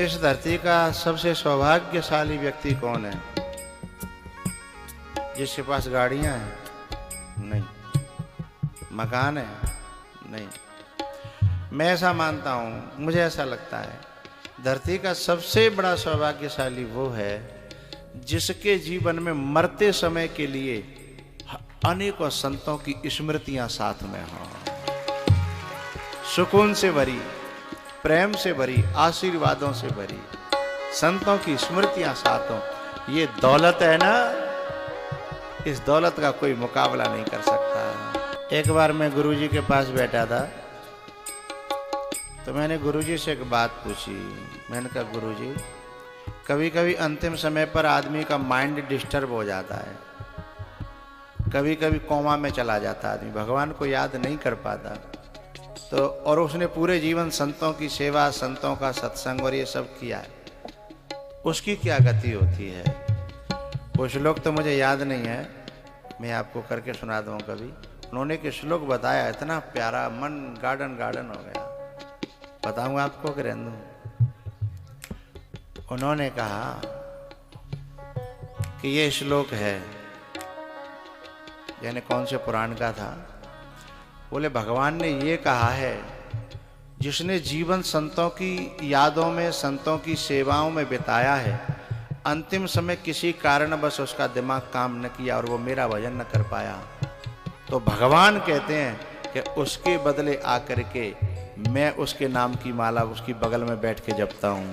इस धरती का सबसे सौभाग्यशाली व्यक्ति कौन है? जिसके पास गाड़ियां हैं? नहीं। मकान है? नहीं। मैं ऐसा मानता हूं, मुझे ऐसा लगता है धरती का सबसे बड़ा सौभाग्यशाली वो है जिसके जीवन में मरते समय के लिए अनेकों संतों की स्मृतियां साथ में हों, सुकून से भरी, प्रेम से भरी, आशीर्वादों से भरी संतों की स्मृतियां साथ हों। ये दौलत है ना, इस दौलत का कोई मुकाबला नहीं कर सकता। एक बार मैं गुरुजी के पास बैठा था तो मैंने गुरुजी से एक बात पूछी। मैंने कहा गुरुजी, कभी कभी अंतिम समय पर आदमी का माइंड डिस्टर्ब हो जाता है, कभी कभी कोमा में चला जाता आदमी, भगवान को याद नहीं कर पाता। तो और उसने पूरे जीवन संतों की सेवा, संतों का सत्संग और ये सब किया है, उसकी क्या गति होती है? वो श्लोक तो मुझे याद नहीं है, मैं आपको करके सुना दूँ कभी। उन्होंने एक श्लोक बताया, इतना प्यारा, मन गार्डन गार्डन हो गया। बताऊंगा आपको कि रहने दूं? उन्होंने कहा कि ये श्लोक है, यानी कौन से पुराण का था? बोले भगवान ने ये कहा है, जिसने जीवन संतों की यादों में, संतों की सेवाओं में बिताया है, अंतिम समय किसी कारणवश उसका दिमाग काम न किया और वो मेरा भजन न कर पाया, तो भगवान कहते हैं कि उसके बदले आकर के मैं उसके नाम की माला उसकी बगल में बैठ के जपता हूं।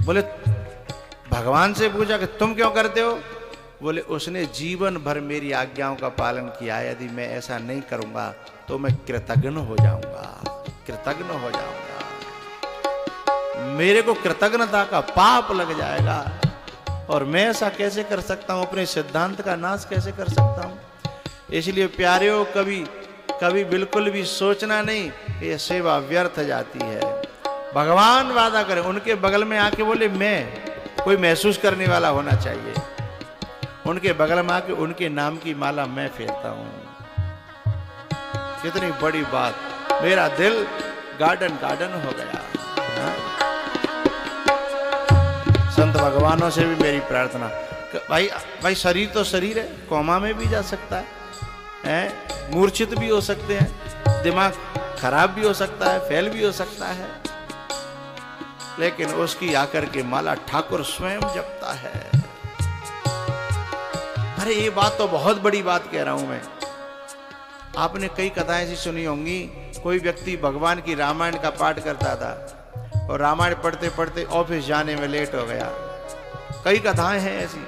बोले भगवान से पूछा कि तुम क्यों करते हो? बोले उसने जीवन भर मेरी आज्ञाओं का पालन किया, यदि मैं ऐसा नहीं करूंगा तो मैं कृतज्ञ हो जाऊंगा, कृतज्ञ हो जाऊंगा, मेरे को कृतज्ञता का पाप लग जाएगा और मैं ऐसा कैसे कर सकता हूं? अपने सिद्धांत का नाश कैसे कर सकता हूं? इसलिए प्यारेओ, कभी बिल्कुल भी सोचना नहीं कि यह सेवा व्यर्थ जाती है। भगवान वादा करें, उनके बगल में आके बोले मैं, कोई महसूस करने वाला होना चाहिए, उनके बगल में आके उनके नाम की माला मैं फेरता हूं। कितनी बड़ी बात, मेरा दिल गार्डन गार्डन हो गया। संत भगवानों से भी मेरी प्रार्थना, भाई शरीर तो शरीर है, कोमा में भी जा सकता है, मूर्छित भी हो सकते हैं, दिमाग खराब भी हो सकता है, फेल भी हो सकता है, लेकिन उसकी आकर के माला ठाकुर स्वयं जपता है। अरे ये बात तो बहुत बड़ी बात कह रहा हूं मैं। आपने कई कथाएं ऐसी सुनी होंगी, कोई व्यक्ति भगवान की रामायण का पाठ करता था और रामायण पढ़ते पढ़ते ऑफिस जाने में लेट हो गया। कई कथाएं हैं ऐसी।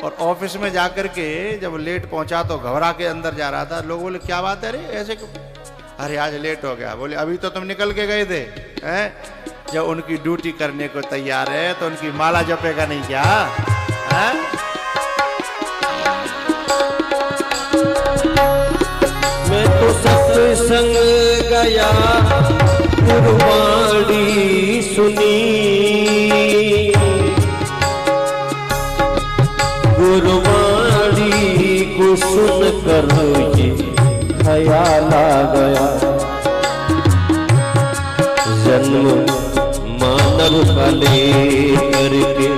और ऑफिस में जाकर के जब लेट पहुंचा तो घबरा के अंदर जा रहा था। लोग बोले क्या बात है रे, ऐसे क्यों? अरे आज लेट हो गया। बोले अभी तो तुम निकल के गए थे, हैं? जब उनकी ड्यूटी करने को तैयार है तो उनकी माला जपेगा नहीं क्या? हैं? मैं तो सत्संग गया, गुरबाणी सुनी, गुरबाणी को सुन कर ये ख्याल आ गया, जन्म मानव का ले करके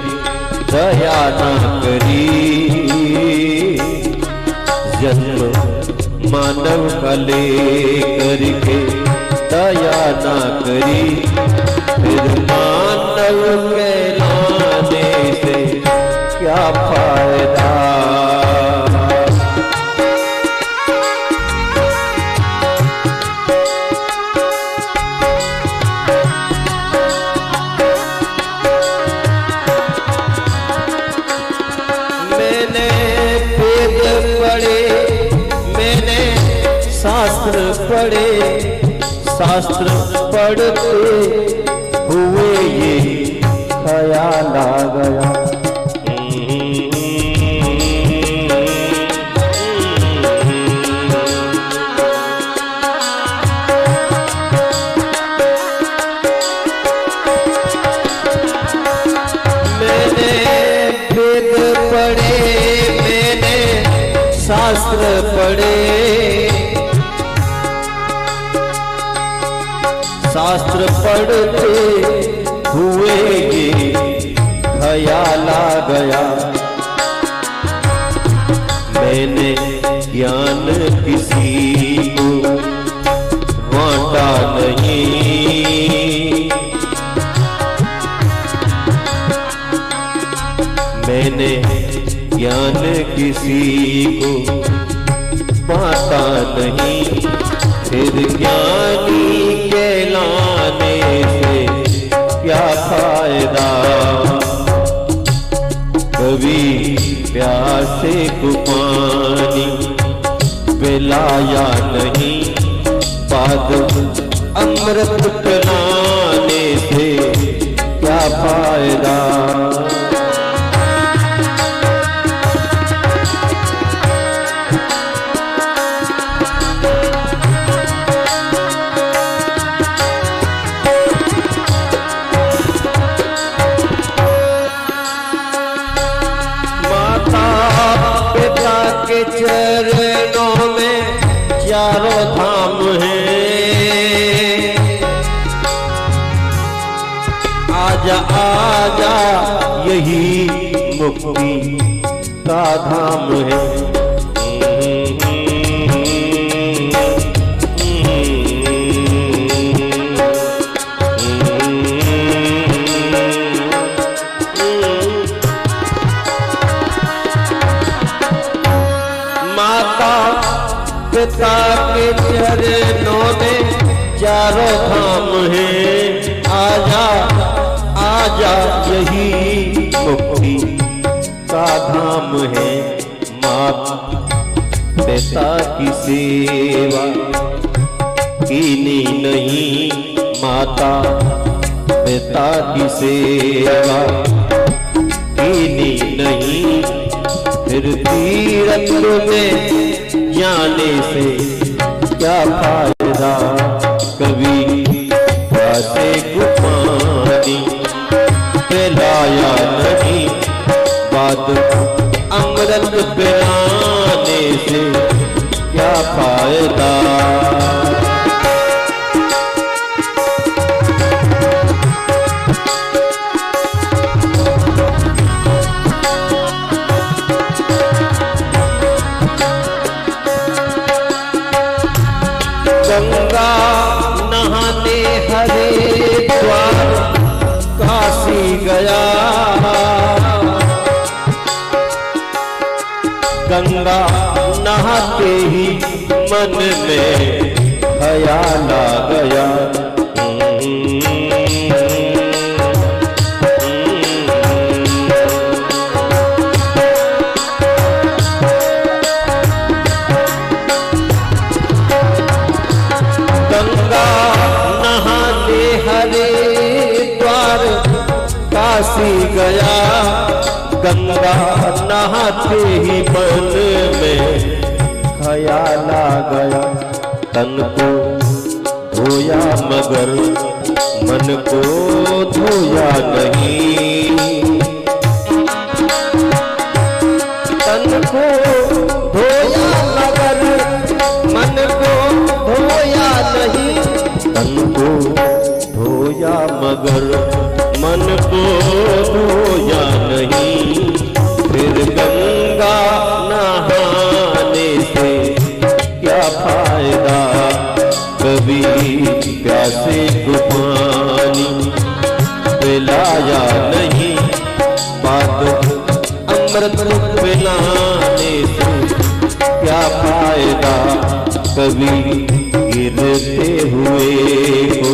दया ना करी, जन्म मानव का ले करके दया ना करी, फिर मानव कहलाने से क्या फायदा? मैंने वेद पढ़े, मैंने शास्त्र पढ़े, शास्त्र पढ़ते हुए ये ख्याल आ गया, शास्त्र पढ़े, शास्त्र पढ़ते हुए ये ख्याल आ गया, मैंने ज्ञान किसी को बांटा नहीं, मैंने ज्ञान किसी को बांटा नहीं, फिर ज्ञानी कहलाने से क्या फायदा, कभी प्यासे को पानी पिलाया नहीं, बाद अमृत पिलाने से क्या फायदा। चरणों में चारों धाम हैं, आजा आजा यही मुक्ति का धाम है। पिता के चरणों में चारों धाम हैं, आजा आजा यही मुक्ति का धाम है। माता पिता की सेवा कीनी नहीं, माता पिता की सेवा कीनी नहीं, फिर तीरथ में जाने से क्या फायदा, कभी प्यासे को पानी पिलाया नहीं, बाद अमृत पिलाने से क्या फायदा। गंगा नहाने हरिद्वार काशी गया, गंगा नहाते ही मन में ख्याल आ गया, गंगा नहाने हरिद्वार काशी गया, गंगा नहाते ही मन में ख्याल आ गया, तन को धोया मगर मन को धोया नहीं, तन को धोया मगर मन को धोया नहीं, तन को धोया मगर मन को धोया नहीं, फिर गंगा नहाने से क्या फायदा, कभी प्यासे को पानी पिलाया नहीं, बाद अमृत पिलाने से क्या फायदा, कभी गिरते हुए को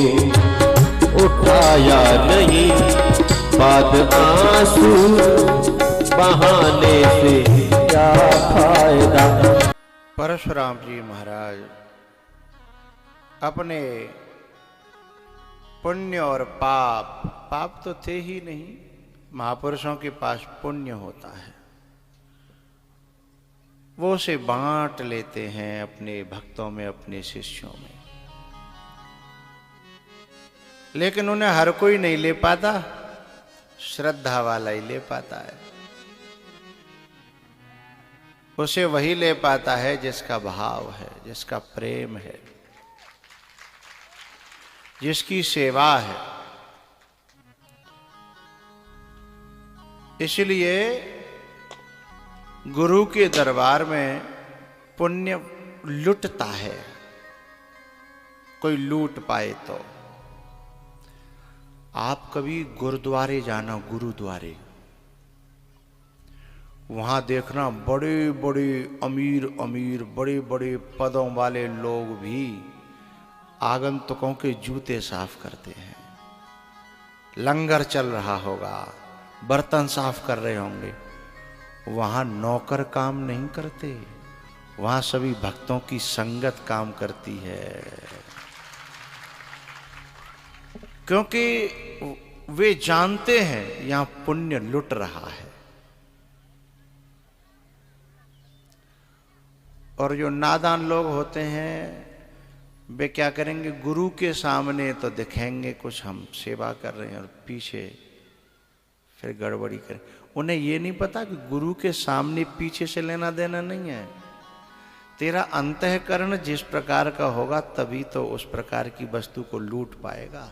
उठाया नहीं, बाद आंसू बहाने से क्या फायदा। परशुराम जी महाराज अपने पुण्य और पाप, पाप तो थे ही नहीं, महापुरुषों के पास पुण्य होता है, वो उसे बांट लेते हैं अपने भक्तों में, अपने शिष्यों में, लेकिन उन्हें हर कोई नहीं ले पाता, श्रद्धा वाला ही ले पाता है। उसे वही ले पाता है जिसका भाव है, जिसका प्रेम है। जिसकी सेवा है। इसलिए गुरु के दरबार में पुण्य लुटता है, कोई लूट पाए तो। आप कभी गुरुद्वारे जाना, गुरुद्वारे, वहां देखना बड़े बड़े अमीर अमीर बड़े बड़े पदों वाले लोग भी आगंतुकों के जूते साफ करते हैं। लंगर चल रहा होगा, बर्तन साफ कर रहे होंगे, वहां नौकर काम नहीं करते, वहां सभी भक्तों की संगत काम करती है। क्योंकि वे जानते हैं यहां पुण्य लुट रहा है। और जो नादान लोग होते हैं वे क्या करेंगे, गुरु के सामने तो दिखेंगे कुछ हम सेवा कर रहे हैं और पीछे फिर गड़बड़ी करें। उन्हें ये नहीं पता कि गुरु के सामने पीछे से लेना देना नहीं है। तेरा अंतःकरण जिस प्रकार का होगा तभी तो उस प्रकार की वस्तु को लूट पाएगा।